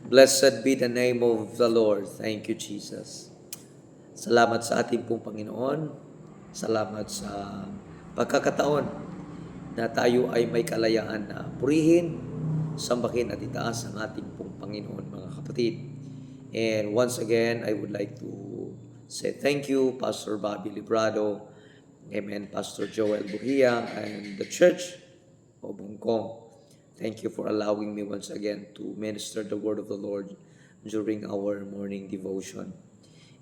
Blessed be the name of the Lord. Thank you, Jesus. Salamat sa ating pong Panginoon. Salamat sa pagkakataon na tayo ay may kalayaan na purihin, sambahin at itaas ang ating pong Panginoon, mga kapatid. And once again, I would like to say thank you, Pastor Bobby Librado, Amen, Pastor Joel Buhia, and the Church of Hong Kong. Thank you for allowing me once again to minister the word of the Lord during our morning devotion.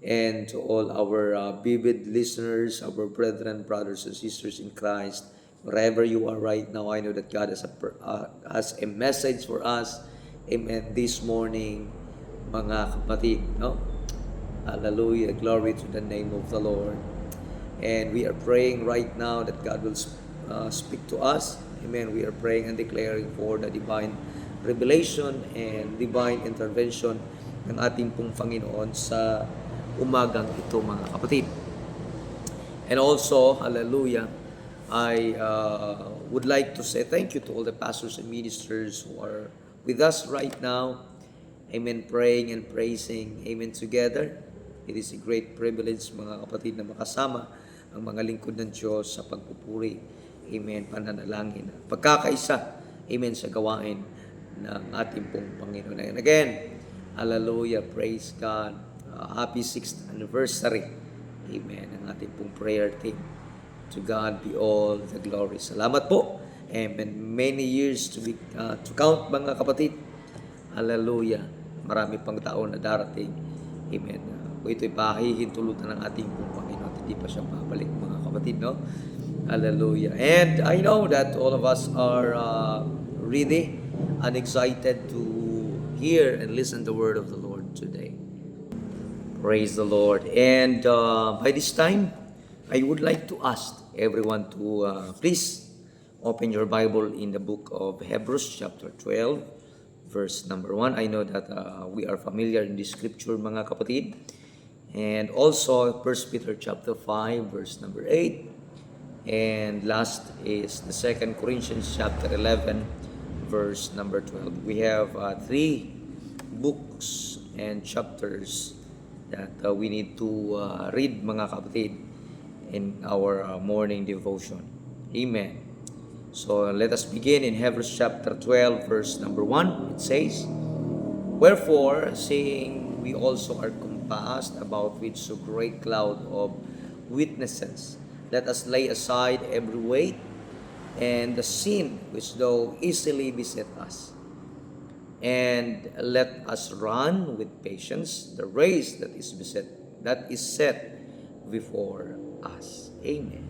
And to all our vivid listeners, our brethren, brothers, and sisters in Christ, wherever you are right now, I know that God has a message for us. Amen. This morning, mga kapatid, no? Hallelujah. Glory to the name of the Lord. And we are praying right now that God will speak to us. Amen. We are praying and declaring for the divine revelation and divine intervention ng ating pong Panginoon sa umagang ito, mga kapatid. And also, hallelujah, I would like to say thank you to all the pastors and ministers who are with us right now. Amen, praying and praising. Amen, together. It is a great privilege, mga kapatid, na makasama ang mga lingkod ng Diyos sa pagpupuri. Amen, pananalangin. Pagkakaisa, amen, sa gawain ng ating pong Panginoon. And again, hallelujah, praise God. Happy 6th anniversary. Amen, ang ating pong prayer team. To God be all the glory. Salamat po. Amen. Many years to count, mga kapatid. Hallelujah. Marami pang taon na darating. Amen. Kung ito'y pahihintulutan ng ating pong Panginoon, hindi pa siya babalik, mga kapatid, no? Hallelujah. And I know that all of us are ready and excited to hear and listen the word of the Lord today. Praise the Lord. And by this time, I would like to ask everyone to please open your Bible in the book of Hebrews chapter 12, verse number 1. I know that we are familiar in this scripture, mga kapatid. And also 1 Peter chapter 5, verse number 8. And last is the 2 Corinthians chapter 11, verse number 12. We have 3 books and chapters that we need to read, mga kapatid, in our morning devotion. Amen. So let us begin in Hebrews chapter 12, verse number 1. It says, "Wherefore, seeing we also are compassed about with so great cloud of witnesses, let us lay aside every weight and the sin which doth easily beset us, and let us run with patience the race that is set before us." Amen.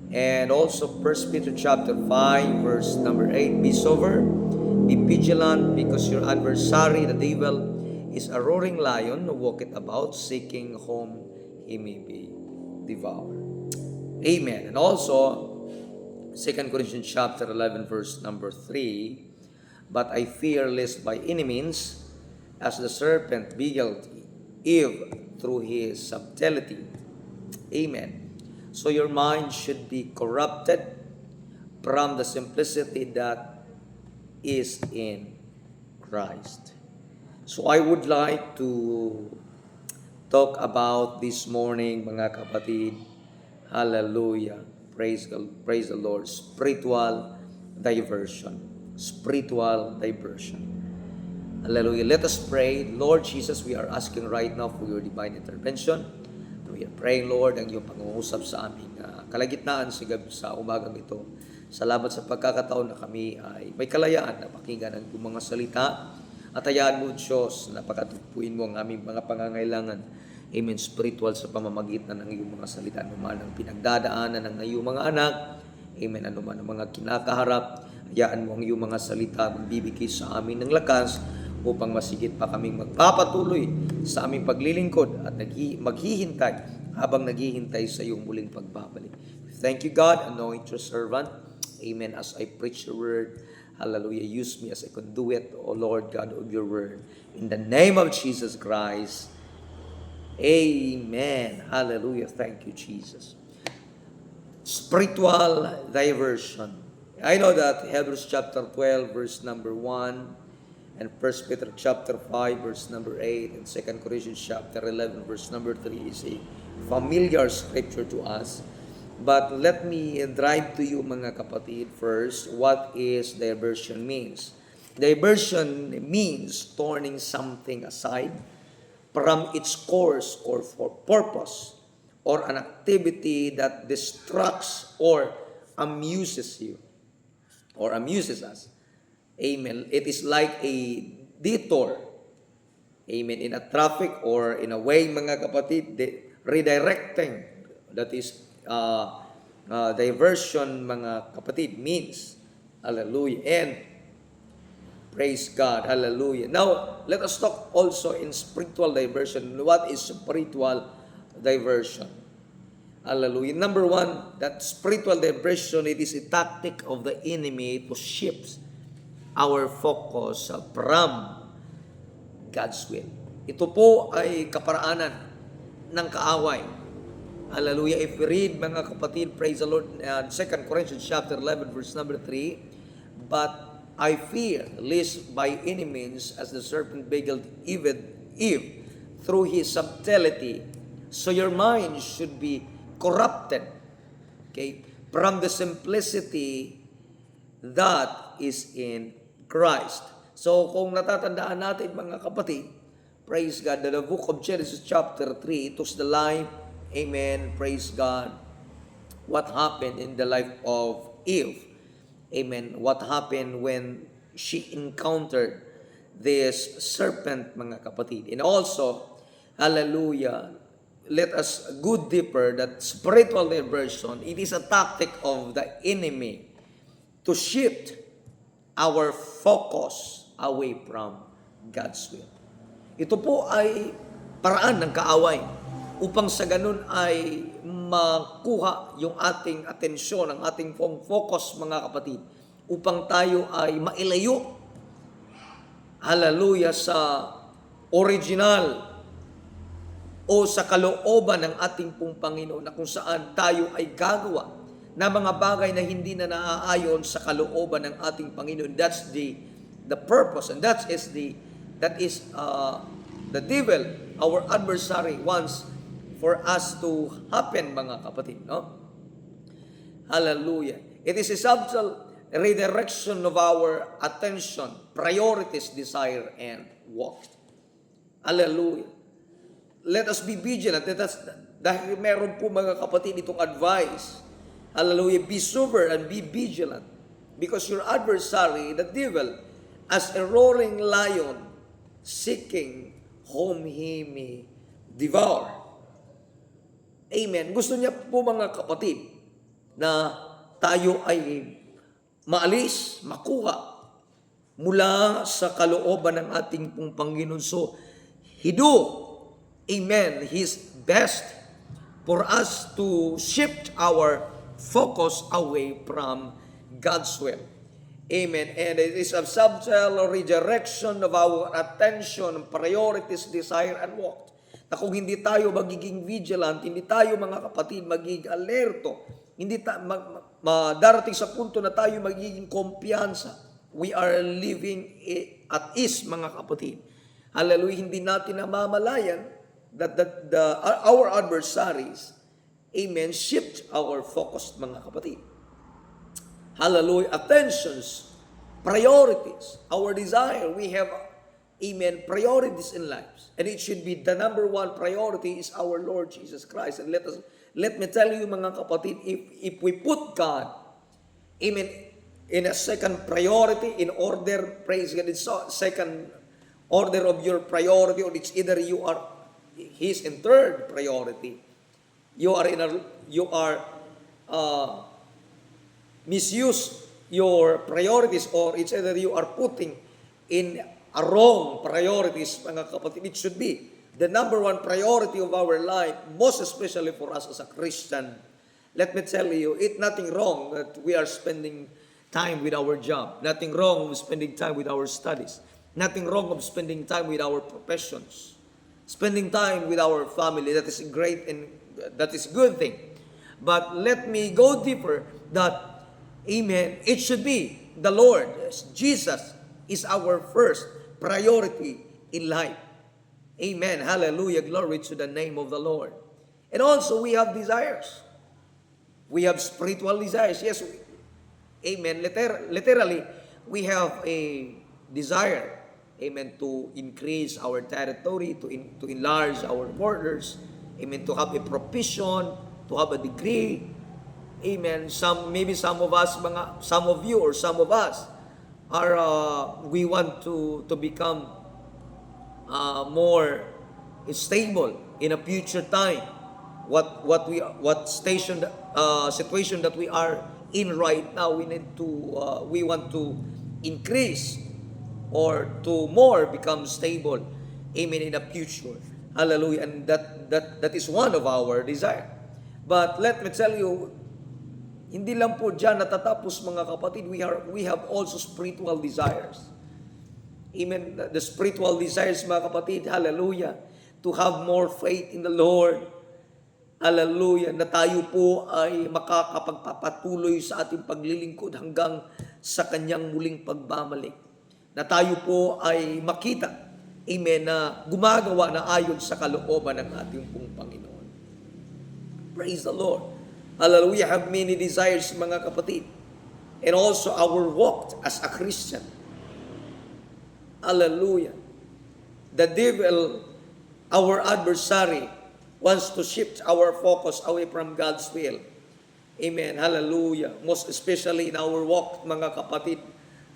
And also 1 Peter chapter 5, verse number 8, "Be sober, be vigilant, because your adversary the devil is a roaring lion, walketh about, seeking whom he may be devoured." Amen. And also 2 Corinthians chapter 11, verse number 3, "But I fear lest by any means, as the serpent beguiled Eve through his subtlety." Amen. "So your mind should be corrupted from the simplicity that is in Christ." So I would like to talk about this morning, mga kapatid, hallelujah, praise the Lord, spiritual diversion. Spiritual diversion. Hallelujah. Let us pray. Lord Jesus, we are asking right now for your divine intervention. We are praying, Lord, ang iyong pangungusap sa aming kalagitnaan sa umagang ito. Salamat sa pagkakataon na kami ay may kalayaan na pakinggan ang iyong mga salita. At hayaan mo, Diyos, na pagkatagpuin mo ang aming mga pangangailangan. Amen. Spiritual sa pamamagitan ng iyong mga salita. Anuman ang pinagdadaanan ng iyong mga anak. Amen. Anuman ang mga kinakaharap. Hayaan mo ang iyong mga salita magbibigay sa amin ng lakas upang masigit pa kaming magpapatuloy sa aming paglilingkod at maghihintay habang naghihintay sa iyong muling pagbabalik. Thank you, God. Anoint your servant. Amen. As I preach your word, hallelujah, use me as a conduit, O Lord God, of your word. In the name of Jesus Christ, amen. Hallelujah. Thank you, Jesus. Spiritual diversion. I know that Hebrews chapter 12, verse number 1, And 1 Peter chapter 5 verse number 8 and 2 Corinthians chapter 11 verse number 3 is a familiar scripture to us. But let me drive to you mga kapatid first what is diversion means. Diversion means turning something aside from its course or for purpose, or an activity that distracts or amuses you or amuses us. Amen. It is like a detour. Amen. In a traffic or in a way, mga kapatid, redirecting. That is diversion, mga kapatid, means. Hallelujah. And praise God. Hallelujah. Now, let us talk also in spiritual diversion. What is spiritual diversion? Hallelujah. Number one, that spiritual diversion, it is a tactic of the enemy to shift our focus from God's will. Ito po ay kaparaanan ng kaaway. Hallelujah. If we read, mga kapatid, praise the Lord, 2 Corinthians chapter 11 verse number 3, but I fear lest by any means as the serpent beguiled Eve through his subtlety, so your mind should be corrupted, okay, from the simplicity that is in Christ. So kung natatandaan natin mga kapatid, praise God, the book of Genesis chapter 3, it was the life, amen, praise God, what happened in the life of Eve, amen, what happened when she encountered this serpent mga kapatid. And also, hallelujah, let us go deeper that spiritual diversion, it is a tactic of the enemy to shift our focus away from God's will. Ito po ay paraan ng kaaway upang sa ganun ay makuha yung ating atensyon, ang ating focus mga kapatid, upang tayo ay mailayo, hallelujah, sa original o sa kalooban ng ating pong Panginoon na kung saan tayo ay gagawa na mga bagay na hindi na naaayon sa kalooban ng ating Panginoon. That's the purpose, and that is the devil, our adversary, wants for us to happen, mga kapatid, no? Hallelujah. It is a subtle redirection of our attention, priorities, desire, and walk. Hallelujah. Let us be vigilant. Dahil meron po mga kapatid itong advice. Hallelujah. Be sober and be vigilant. Because your adversary, the devil, as a roaring lion, seeking whom he may devour. Amen. Gusto niya po mga kapatid na tayo ay maalis, makuha mula sa kalooban ng ating pong Panginoon. So, he do, amen, his best for us to shift our focus away from God's will. Amen. And it is a subtle redirection of our attention, priorities, desire, and walk. Na kung hindi tayo magiging vigilant, hindi tayo mga kapatid magiging alerto, hindi darating sa punto na tayo magiging kumpiyansa. We are living at ease, mga kapatid. Hallelujah, hindi natin namamalayan that our adversaries, amen, shift our focus, mga kapatid. Hallelujah, attentions, priorities, our desire, we have, amen, priorities in lives. And it should be the number one priority is our Lord Jesus Christ. And let me tell you, mga kapatid, if we put God, amen, in a second priority, in order, praise God, it's second order of your priority, or it's either you are His in third priority. You are misuse your priorities, or it's either you are putting in a wrong priorities, mga kapatid. It should be the number one priority of our life, most especially for us as a Christian. Let me tell you, it's nothing wrong that we are spending time with our job. Nothing wrong with spending time with our studies. Nothing wrong of spending time with our professions. Spending time with our family, that is great and that is a good thing. But let me go deeper that, amen, it should be the Lord, Jesus is our first priority in life. Amen. Hallelujah. Glory to the name of the Lord. And also, we have desires. We have spiritual desires. Yes, amen. Literally, we have a desire, amen, to increase our territory, to enlarge our borders, amen, to have a profession, to have a degree, amen. Maybe some of us, some of you or some of us are, we want to become more stable in a future time. What situation that we are in right now, we want to increase or to more become stable, amen, in the future. Hallelujah. And that is one of our desire. But let me tell you, hindi lang po dyan natatapos, mga kapatid. We have also spiritual desires. Amen. The spiritual desires, mga kapatid, hallelujah, to have more faith in the Lord. Hallelujah, na tayo po ay makakapagpapatuloy sa ating paglilingkod hanggang sa kanyang muling pagbabalik. Na tayo po ay makita, amen, na gumagawa na ayon sa kalooban ng ating pong Panginoon. Praise the Lord. Hallelujah, have many desires, mga kapatid. And also our walk as a Christian. Hallelujah. The devil, our adversary, wants to shift our focus away from God's will. Amen. Hallelujah. Most especially in our walk, mga kapatid.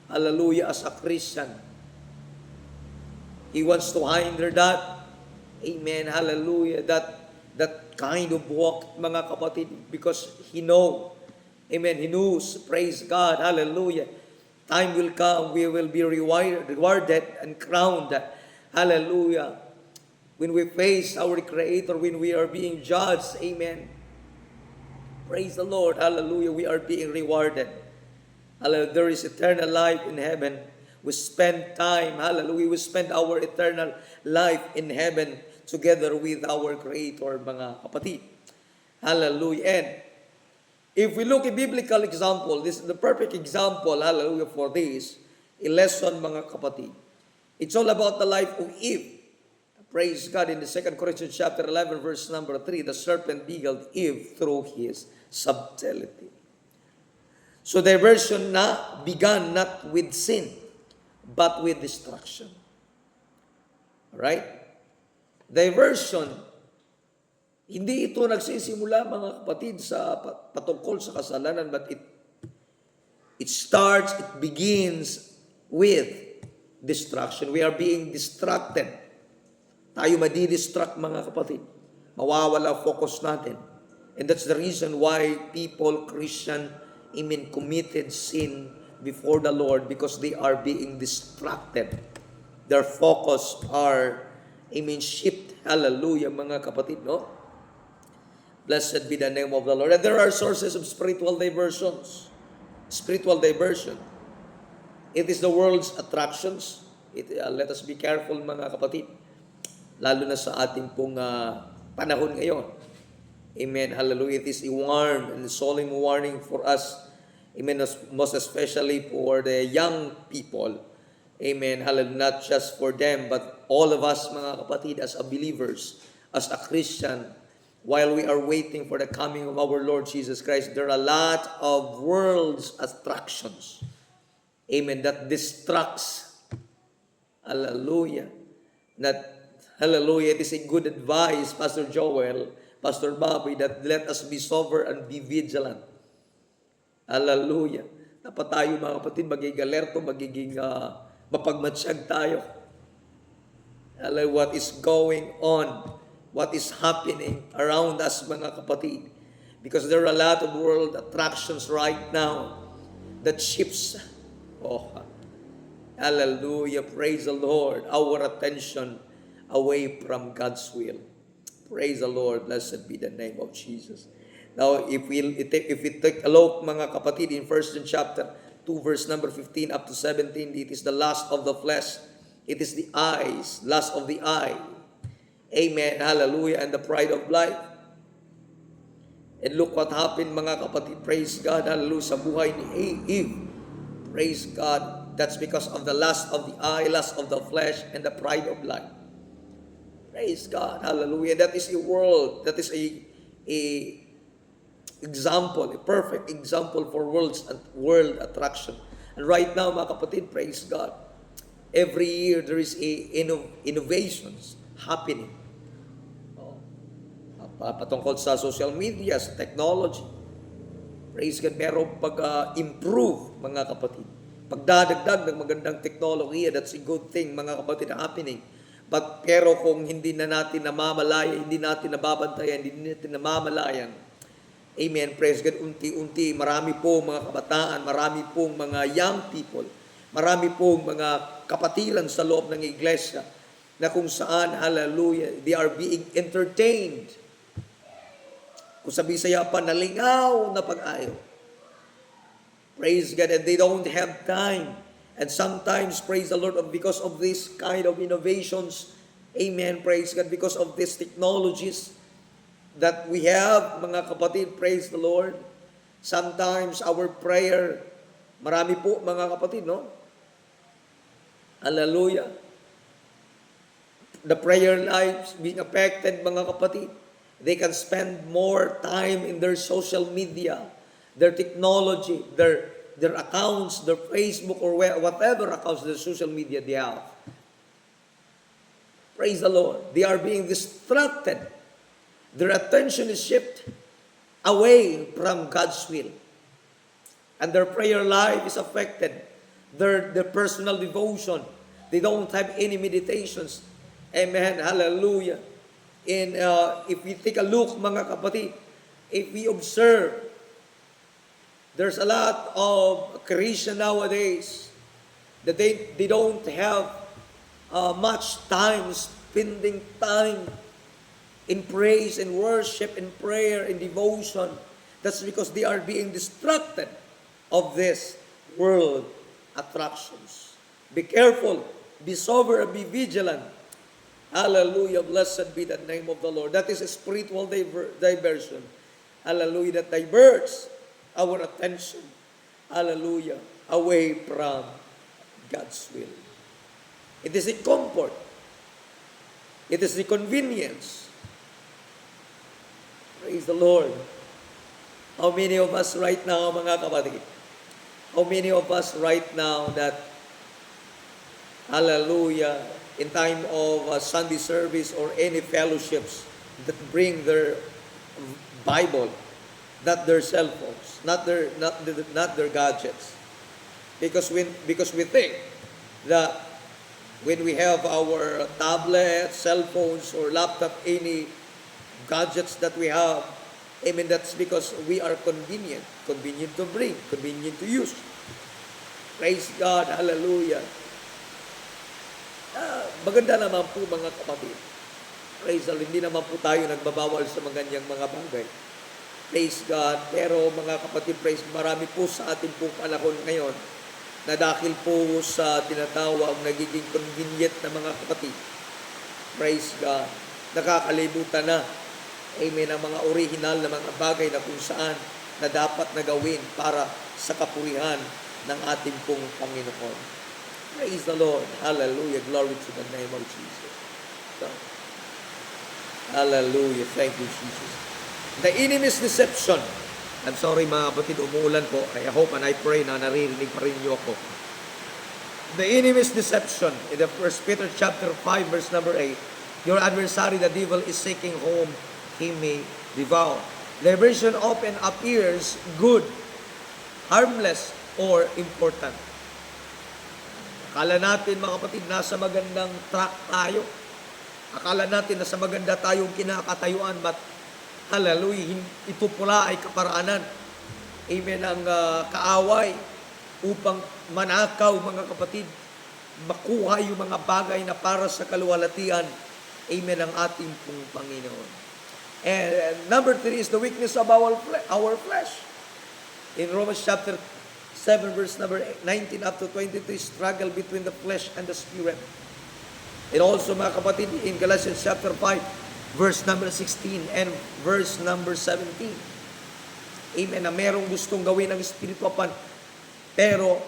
Hallelujah, as a Christian. He wants to hinder that. Amen. Hallelujah. That kind of walk, mga kapatid, because he knows. Amen. He knows. Praise God. Hallelujah. Time will come, we will be rewarded and crowned. Hallelujah. When we face our Creator, when we are being judged, amen. Praise the Lord, hallelujah, we are being rewarded. Hallelujah, there is eternal life in heaven. We spend time, hallelujah, we spend our eternal life in heaven together with our Creator, mga kapatid. Hallelujah. And if we look at biblical example, this is the perfect example, hallelujah, for this, a lesson, mga kapatid. It's all about the life of Eve. Praise God. In the 2 Corinthians chapter 11, verse number 3, the serpent beguiled Eve through his subtlety. So diversion began not with sin, but with destruction. Right? Diversion, hindi ito nagsisimula, mga kapatid, sa patungkol sa kasalanan, but it begins with destruction. We are being distracted. Tayo madidistract, mga kapatid. Mawawala focus natin. And that's the reason why people, Christian, committed sin before the Lord, because they are being distracted. Their focus are, shift. Hallelujah, mga kapatid, no? Blessed be the name of the Lord. And there are sources of spiritual diversions. Spiritual diversion. It is the world's attractions. Let us be careful, mga kapatid. Lalo na sa ating pong panahon ngayon. Amen. Hallelujah. It is a warm and solemn warning for us. Amen. Most especially for the young people. Amen. Hallelujah. Not just for them, but all of us, mga kapatid, as a believers, as a Christian, while we are waiting for the coming of our Lord Jesus Christ, there are a lot of world's attractions. Amen. That distracts. Hallelujah. Hallelujah, it is a good advice, Pastor Joel, Pastor Bobby, that let us be sober and be vigilant. Hallelujah. Dapat tayo, mga kapatid, magiging alerto, magiging mapagmatsyag tayo. What is going on, what is happening around us, mga kapatid. Because there are a lot of world attractions right now that shifts, hallelujah, praise the Lord, our attention away from God's will. Praise the Lord. Blessed be the name of Jesus. Now, if we take a look, mga kapatid, in 1 John chapter 2, verse number 15 up to 17, it is the lust of the flesh. It is the eyes, lust of the eye. Amen. Hallelujah. And the pride of life. And look what happened, mga kapatid. Praise God. Hallelujah. Sa buhay ni Eve. Praise God. That's because of the lust of the eye, lust of the flesh, and the pride of life. Praise God. Hallelujah. That is a world. That is a example, a perfect example for world attraction. And right now, mga kapatid, praise God. Every year, there is innovations happening. Oh, patungkol sa social media, sa technology. Praise God, merong pag-improve, mga kapatid. Pagdadagdag ng magandang teknolohiya, that's a good thing, mga kapatid, happening. Pero kung hindi na natin namamalayan, hindi natin nababantayan, hindi natin namamalayan, amen, praise God, unti-unti, marami pong mga kabataan, marami pong mga young people, marami pong mga kapatiran sa loob ng iglesia, na kung saan, hallelujah, they are being entertained. Kung sa Bisaya pa, nalingaw na pag-ayaw. Praise God, and they don't have time. And sometimes, praise the Lord, because of this kind of innovations, amen, praise God, because of these technologies that we have, mga kapatid, praise the Lord, sometimes our prayer, marami po, mga kapatid, no? Hallelujah. The prayer lives being affected, mga kapatid. They can spend more time in their social media, their technology, their accounts, their Facebook, or whatever accounts, their social media they have. Praise the Lord. They are being distracted. Their attention is shifted away from God's will. And their prayer life is affected. Their personal devotion. They don't have any meditations. Amen. Hallelujah. And if we take a look, mga kapatid, if we observe, there's a lot of Christians nowadays that they don't have much time spending time in praise and worship and prayer and devotion. That's because they are being distracted of this world attractions. Be careful, be sober, and be vigilant. Hallelujah, blessed be the name of the Lord. That is a spiritual diversion. Hallelujah, that diverts our attention, hallelujah, away from God's will. It is a comfort. It is the convenience. Praise the Lord. How many of us right now, mga kapatid, how many of us right now that, hallelujah, in time of Sunday service or any fellowships that bring their Bible, not their cell phones, not their gadgets, because we think that when we have our tablets, cell phones, or laptop, any gadgets that we have, amen, that's because we are convenient to bring, convenient to use. Praise God, hallelujah. Maganda naman po, mga kapatid. Praise the Lord, hindi naman po tayo nagbabawal sa mga ganyang mga bagay. Praise God. Pero mga kapatid, praise, marami po sa ating pong panahon ngayon na dahil po sa tinatawag nagiging convenient na mga kapatid. Praise God. Nakakalimutan na, amen, ang mga original na mga bagay na kung saan na dapat na gawin para sa kapurihan ng ating pong Panginoon. Praise the Lord. Hallelujah. Glory to the name of Jesus. So, hallelujah. Thank you, Jesus. The enemy's deception. I'm sorry mga kapatid, umuulan po. I hope and I pray na naririnig pa rin niyo ako. The enemy's deception. In the 1 Peter chapter 5, verse number 8. Your adversary, the devil, is seeking whom he may devour. The version often appears good, harmless, or important. Akala natin, mga kapatid, nasa magandang track tayo. Akala natin nasa maganda tayong kinakatayuan, but hallelujah, ito pula ay kaparaanan. Amen, ang kaaway upang manakaw, mga kapatid, makuha yung mga bagay na para sa kaluwalhatian. Amen, ang ating pong Panginoon. And number 3 is the weakness of our flesh. In Romans chapter 7, verse number 19 up to 23, struggle between the flesh and the spirit. And also, mga kapatid, in Galatians chapter 5, verse number 16 and verse number 17. Amen, na merong gustong gawin ng Espiritu pero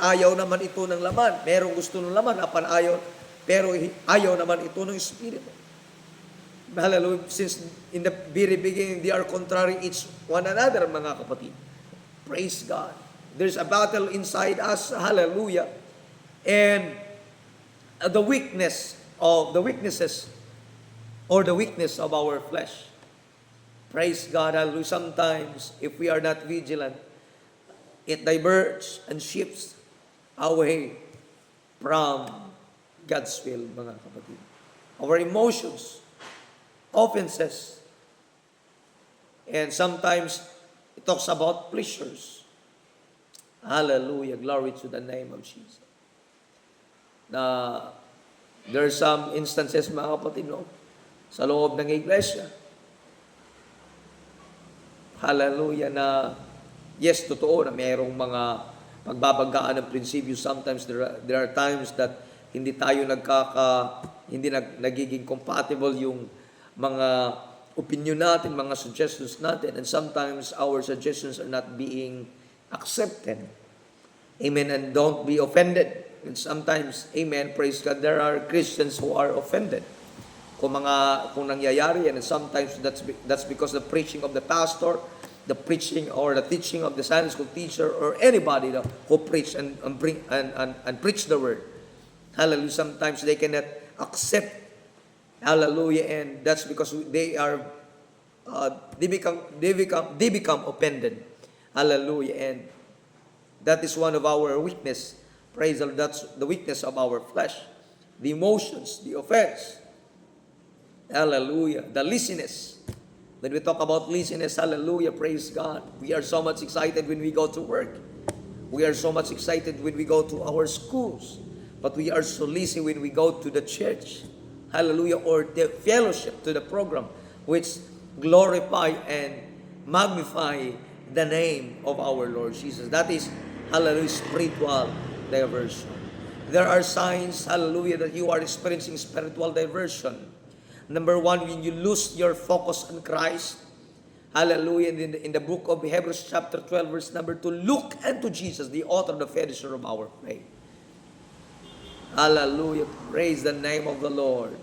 ayaw naman ito ng laman. Merong gusto ng laman, ayaw, pero ayaw naman ito ng Espiritu. Hallelujah. Since in the very beginning, they are contrary each one another, mga kapatid. Praise God. There's a battle inside us. Hallelujah. And the weaknesses or the weakness of our flesh. Praise God. Hallelujah. Sometimes, if we are not vigilant, it diverges and shifts away from God's will, mga kapatid. Our emotions, offenses, and sometimes it talks about pleasures. Hallelujah. Glory to the name of Jesus. Na there are some instances, mga kapatid, no, sa loob ng iglesia. Hallelujah, na yes, totoo na mayroong mga pagbabanggaan ng prinsipyo. Sometimes there are times that hindi tayo nagiging compatible yung mga opinion natin, mga suggestions natin, and sometimes our suggestions are not being accepted. Amen. And don't be offended. And sometimes, amen, praise God, there are Christians who are offended. Kung nangyayari yan, and sometimes that's because the preaching of the pastor, the preaching or the teaching of the Sunday school teacher, or anybody who preach and preach the word. Hallelujah. Sometimes they cannot accept. Hallelujah. And that's because they become offended. Hallelujah. And that is one of our weakness. Praise the Lord. That's the weakness of our flesh. The emotions, the offense. Hallelujah. The laziness. When we talk about laziness, hallelujah, praise God. We are so much excited when we go to work. We are so much excited when we go to our schools. But we are so lazy when we go to the church. Hallelujah. Or the fellowship, to the program, which glorify and magnify the name of our Lord Jesus. That is, hallelujah, spiritual diversion. There are signs, hallelujah, that you are experiencing spiritual diversion. Number one, when you lose your focus on Christ. Hallelujah. In the book of Hebrews chapter 12, verse number 2, look unto Jesus, the author and the finisher of our faith. Hallelujah. Praise the name of the Lord.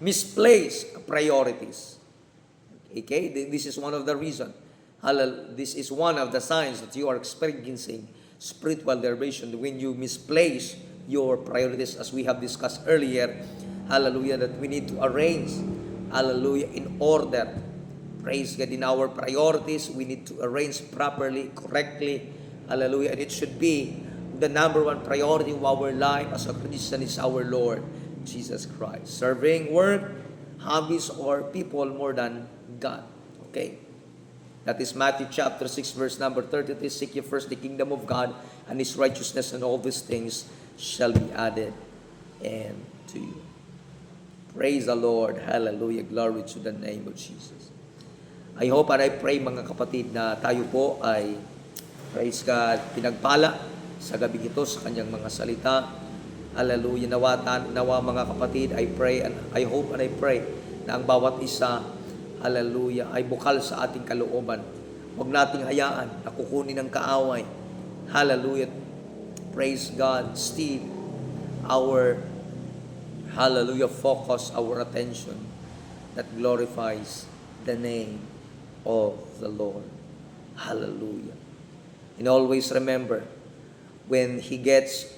Misplaced priorities. Okay, this is one of the reasons. This is one of the signs that you are experiencing spiritual derivation when you misplace your priorities, as we have discussed earlier. Hallelujah, that we need to arrange, hallelujah, in order. Praise God, in our priorities, we need to arrange properly, correctly. Hallelujah, and it should be the number one priority of our life as a Christian is our Lord Jesus Christ. Serving, work, hobbies, or people more than God. Okay? That is Matthew chapter 6, verse number 33. Seek ye first the kingdom of God and His righteousness, and all these things shall be added unto you. Praise the Lord. Hallelujah. Glory to the name of Jesus. I hope and I pray, mga kapatid, na tayo po ay, praise God, pinagpala sa gabi ito sa kanyang mga salita. Hallelujah. Nawa mga kapatid, I pray and I hope and I pray na ang bawat isa, hallelujah, ay bukal sa ating kalooban. Huwag nating hayaan na kukunin ng kaaway. Hallelujah. Praise God. Steve, our, hallelujah, focus our attention that glorifies the name of the Lord. Hallelujah. And always remember, when He gets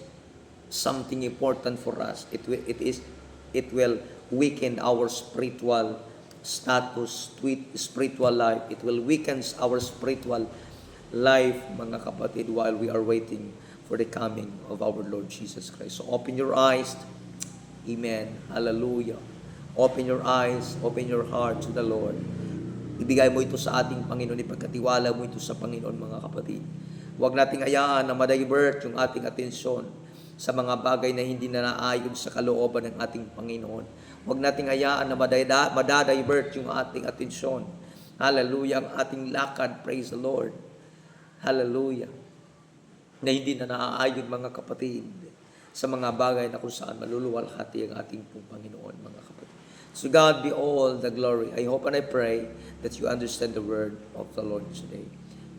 something important for us, it will weaken our spiritual status, spiritual life. It will weaken our spiritual life, mga kapatid, while we are waiting for the coming of our Lord Jesus Christ. So open your eyes. Amen. Hallelujah. Open your eyes, open your heart to the Lord. Ibigay mo ito sa ating Panginoon, ipagkatiwala mo ito sa Panginoon, mga kapatid. Huwag nating hayaan na ma-divert yung ating atensyon sa mga bagay na hindi na naayon sa kalooban ng ating Panginoon. Huwag nating hayaan na madadivert yung ating atensyon. Hallelujah. Ang ating lakad, praise the Lord. Hallelujah. Na hindi na naaayon, mga kapatid, sa mga bagay na kung saan maluluwalhati ang ating pong Panginoon, mga kapatid. So God be all the glory. I hope and I pray that you understand the word of the Lord today.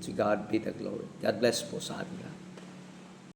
To God be the glory. God bless po sa atin.